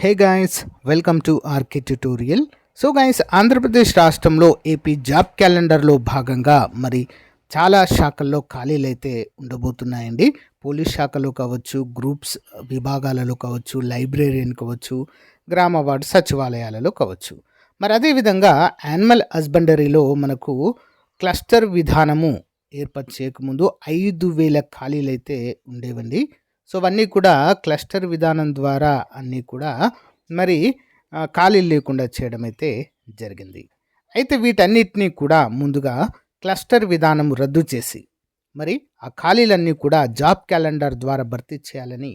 Hey guys, welcome to RK tutorial. So guys, Andhra Pradesh రాష్ట్రంలో AP job క్యాలెండర్లో భాగంగా మరి చాలా శాఖల్లో ఖాళీలు అయితే ఉండబోతున్నాయండి. పోలీస్ శాఖలో కావచ్చు, గ్రూప్స్ విభాగాలలో కావచ్చు, లైబ్రేరియన్ కావచ్చు, గ్రామ వార్డు సచివాలయాలలో కావచ్చు. మరి అదేవిధంగా యానిమల్ హస్బెండరీలో మనకు క్లస్టర్ విధానము ఏర్పాటు చేయకముందు 5,000 ఖాళీలు అయితే ఉండేవండి. సో అవన్నీ కూడా క్లస్టర్ విధానం ద్వారా అన్నీ కూడా మరి ఖాళీలు లేకుండా చేయడం అయితే జరిగింది. అయితే వీటన్నిటినీ కూడా ముందుగా క్లస్టర్ విధానం రద్దు చేసి మరి ఆ ఖాళీలన్నీ కూడా జాబ్ క్యాలెండర్ ద్వారా భర్తీ చేయాలని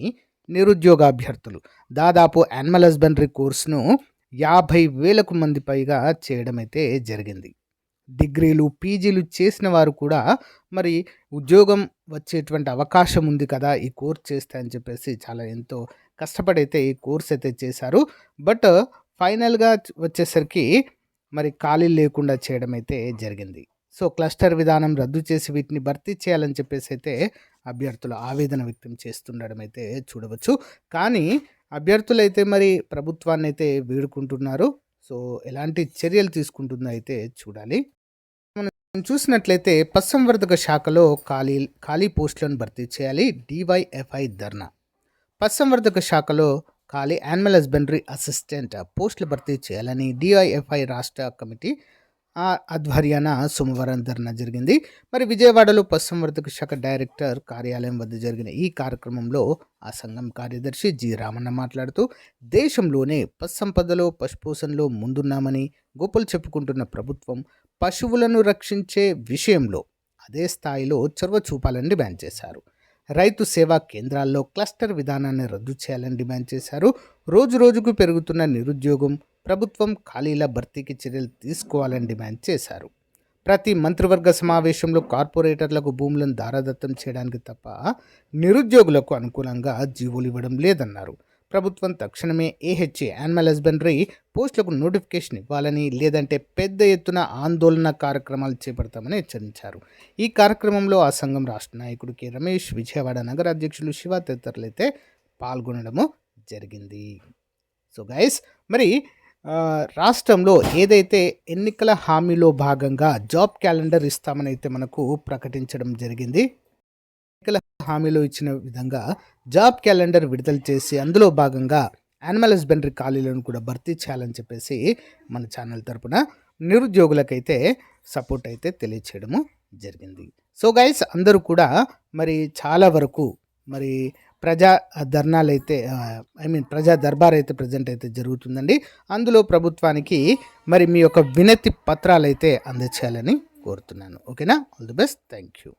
నిరుద్యోగ అభ్యర్థులు దాదాపు యానిమల్ హస్బెండరీ కోర్సును 50,000 మంది పైగా చేయడం అయితే జరిగింది. డిగ్రీలు, పీజీలు చేసిన వారు కూడా మరి ఉద్యోగం వచ్చేటువంటి అవకాశం ఉంది కదా ఈ కోర్స్ చేస్తే అని చెప్పేసి చాలా ఎంతో కష్టపడైతే ఈ కోర్స్ అయితే చేశారు. బట్ ఫైనల్గా వచ్చేసరికి మరి ఖాళీలు లేకుండా చేయడం అయితే జరిగింది. సో క్లస్టర్ విధానం రద్దు చేసి వీటిని భర్తీ చేయాలని చెప్పేసి అయితే అభ్యర్థులు ఆవేదన వ్యక్తం చేస్తుండడం అయితే చూడవచ్చు. కానీ అభ్యర్థులు అయితే మరి ప్రభుత్వాన్ని అయితే వేడుకుంటున్నారు. సో ఎలాంటి చర్యలు తీసుకుంటుందో అయితే చూడాలి. మనం చూసినట్లయితే పశుసంవర్ధక శాఖలో ఖాళీ పోస్టులను భర్తీ చేయాలి. డివైఎఫ్ఐ ధర్నా. పశుసంవర్ధక శాఖలో ఖాళీ యానిమల్ హస్బెండరీ అసిస్టెంట్ పోస్టులు భర్తీ చేయాలని డివైఎఫ్ఐ రాష్ట్ర కమిటీ ఆధ్వర్యాన సోమవారం ధర్నా జరిగింది. మరి విజయవాడలో పశుసంవర్ధక శాఖ డైరెక్టర్ కార్యాలయం వద్ద జరిగిన ఈ కార్యక్రమంలో ఆ సంఘం కార్యదర్శి జి రామన్న మాట్లాడుతూ దేశంలోనే పశు సంపదలో పశుపోషణలో ముందున్నామని గొప్పలు చెప్పుకుంటున్న ప్రభుత్వం పశువులను రక్షించే విషయంలో అదే స్థాయిలో చొరవ చూపాలని డిమాండ్ చేశారు. రైతు సేవా కేంద్రాల్లో క్లస్టర్ విధానాన్ని రద్దు చేయాలని డిమాండ్ చేశారు. రోజు రోజుకు పెరుగుతున్న నిరుద్యోగం, ప్రభుత్వం ఖాళీల భర్తీకి చర్యలు తీసుకోవాలని డిమాండ్ చేశారు. ప్రతి మంత్రివర్గ సమావేశంలో కార్పొరేటర్లకు భూములను దారాదత్తం చేయడానికి తప్ప నిరుద్యోగులకు అనుకూలంగా జీవోలు ఇవ్వడం లేదన్నారు. ప్రభుత్వం తక్షణమే ఏహెచ్ఏ యానిమల్ హస్బెండరీ పోస్టులకు నోటిఫికేషన్ ఇవ్వాలని, లేదంటే పెద్ద ఎత్తున ఆందోళన కార్యక్రమాలు చేపడతామని హెచ్చరించారు. ఈ కార్యక్రమంలో ఆ సంఘం రాష్ట్ర నాయకుడు కె రమేష్, విజయవాడ నగర అధ్యక్షులు శివ తదితరులు అయితే పాల్గొనడము జరిగింది. సో గైస్, మరి రాష్ట్రంలో ఏదైతే ఎన్నికల హామీలో భాగంగా జాబ్ క్యాలెండర్ ఇస్తామని అయితే మనకు ప్రకటించడం జరిగింది. ఎన్నికల హామీలో ఇచ్చిన విధంగా జాబ్ క్యాలెండర్ విడుదల చేసి అందులో భాగంగా యానిమల్ హస్బెండరీ ఖాళీలను కూడా భర్తీ చేయాలని చెప్పేసి మన ఛానల్ తరపున నిరుద్యోగులకైతే సపోర్ట్ అయితే తెలియచేయడము జరిగింది. సో గైస్, అందరూ కూడా మరి చాలా వరకు మరి ప్రజా ధర్నాలు అయితే ప్రజా దర్బార్ అయితే ప్రజెంట్ అయితే జరుగుతుందండి. అందులో ప్రభుత్వానికి మరి మీ యొక్క వినతి పత్రాలు అయితే అందచేయాలని కోరుతున్నాను. ఓకేనా? All the best. Thank you.